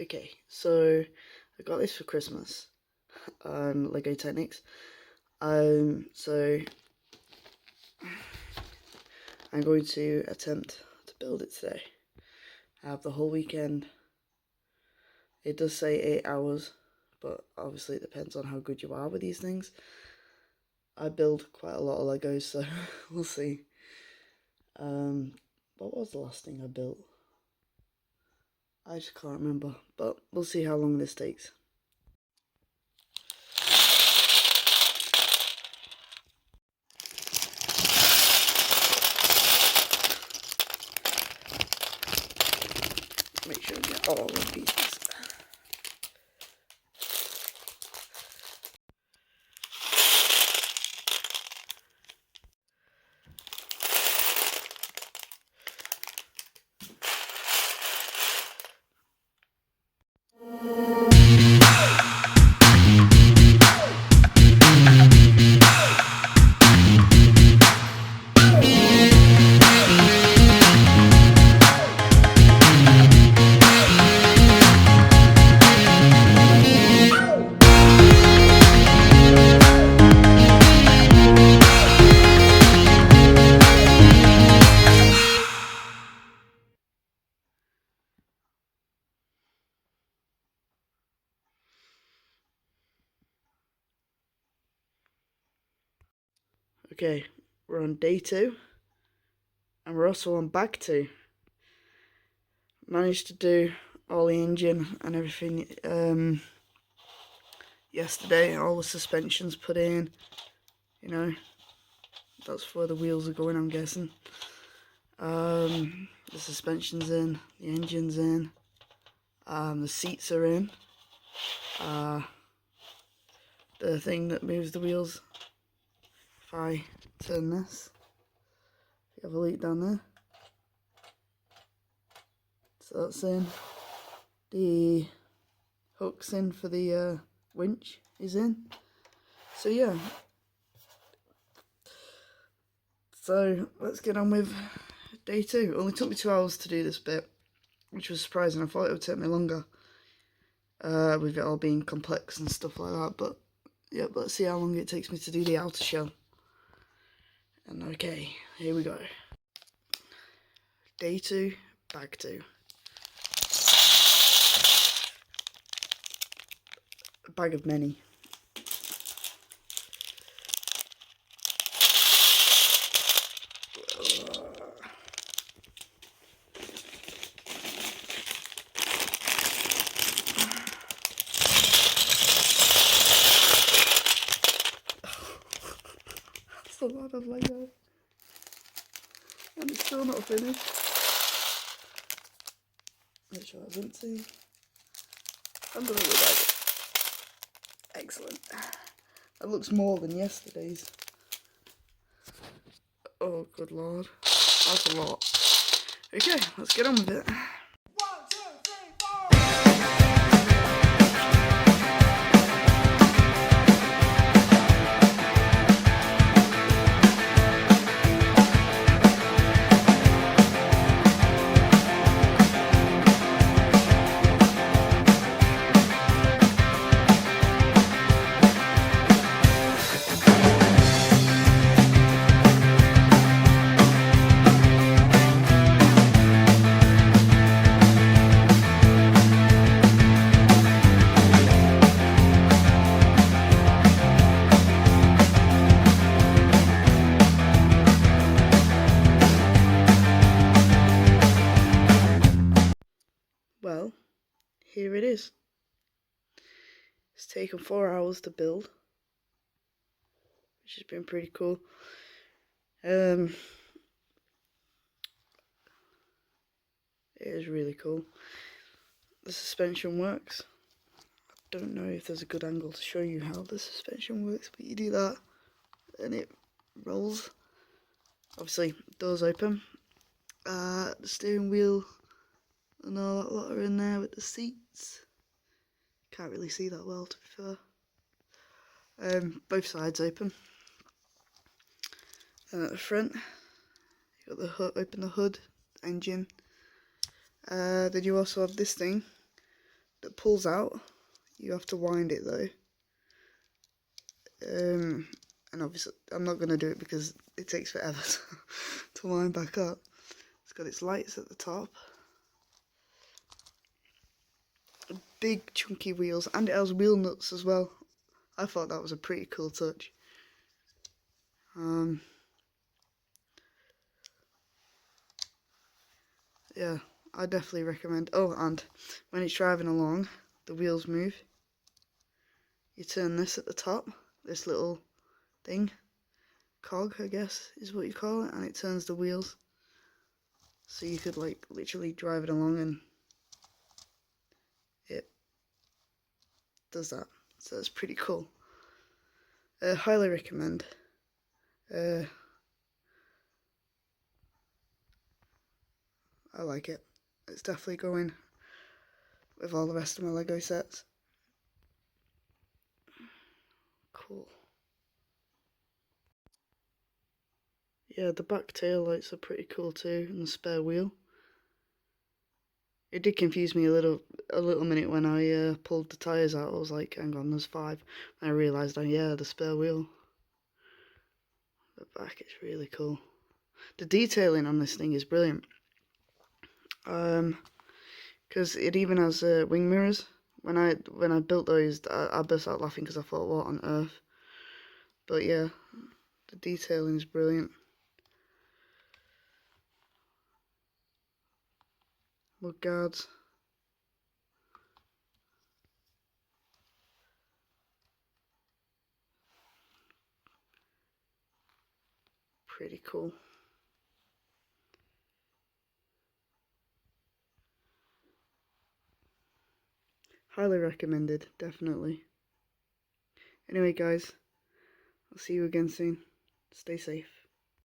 Okay, so I got this for Christmas. Lego Technics. So I'm going to attempt to build it today. I have the whole weekend. It does say 8 hours, but obviously it depends on how good you are with these things. I build quite a lot of Legos, so we'll see. What was the last thing I built? I just can't remember, but we'll see how long this takes. Make sure we get all the pieces. Okay, we're on day 2, and we're also on back 2. Managed to do all the engine and everything yesterday. All the suspensions put in, you know, that's where the wheels are going, I'm guessing. The suspension's in, the engine's in, the seats are in, the thing that moves the wheels, if I turn this, you have a look down there, so that's in, the hooks in for the winch is in, so yeah, so let's get on with day 2. It only took me 2 hours to do this bit, which was surprising. I thought it would take me longer, with it all being complex and stuff like that, but yeah, let's see how long it takes me to do the outer shell. And okay, here we go. Day 2, bag 2. A bag of many. That's a lot of Lego. And it's still not finished. Make sure that's empty. I'm gonna look like it. Excellent. That looks more than yesterday's. Oh, good lord. That's a lot. Okay, let's get on with it. Well, here it is. It's taken 4 hours to build, which has been pretty cool. It is really cool. The suspension works. I don't know if there's a good angle to show you how the suspension works, but you do that and it rolls. Obviously, doors open. The steering wheel and all that lot are in there with the seats. Can't really see that well, to be fair. Both sides open. And at the front, you got the hood, open the hood, engine. Then you also have this thing that pulls out. You have to wind it though. And obviously I'm not going to do it because it takes forever to wind back up. It's got its lights at the top. Big chunky wheels, and it has wheel nuts as well. I thought that was a pretty cool touch. Yeah, I definitely recommend. Oh, and when it's driving along, the wheels move. You turn this at the top, this little thing, cog I guess is what you call it, and it turns the wheels. So you could like literally drive it along and it does that. So it's pretty cool. Highly recommend. I like it. It's definitely going with all the rest of my Lego sets. Cool. Yeah, the back tail lights are pretty cool too, and the spare wheel. It did confuse me a little minute when I pulled the tyres out. I was like, hang on, there's 5. And I realised, yeah, the spare wheel. The back is really cool. The detailing on this thing is brilliant. Because it even has wing mirrors. When I built those, I burst out laughing because I thought, what on earth? But yeah, the detailing is brilliant. Mud guards. Pretty cool. Highly recommended, definitely. Anyway guys, I'll see you again soon. Stay safe.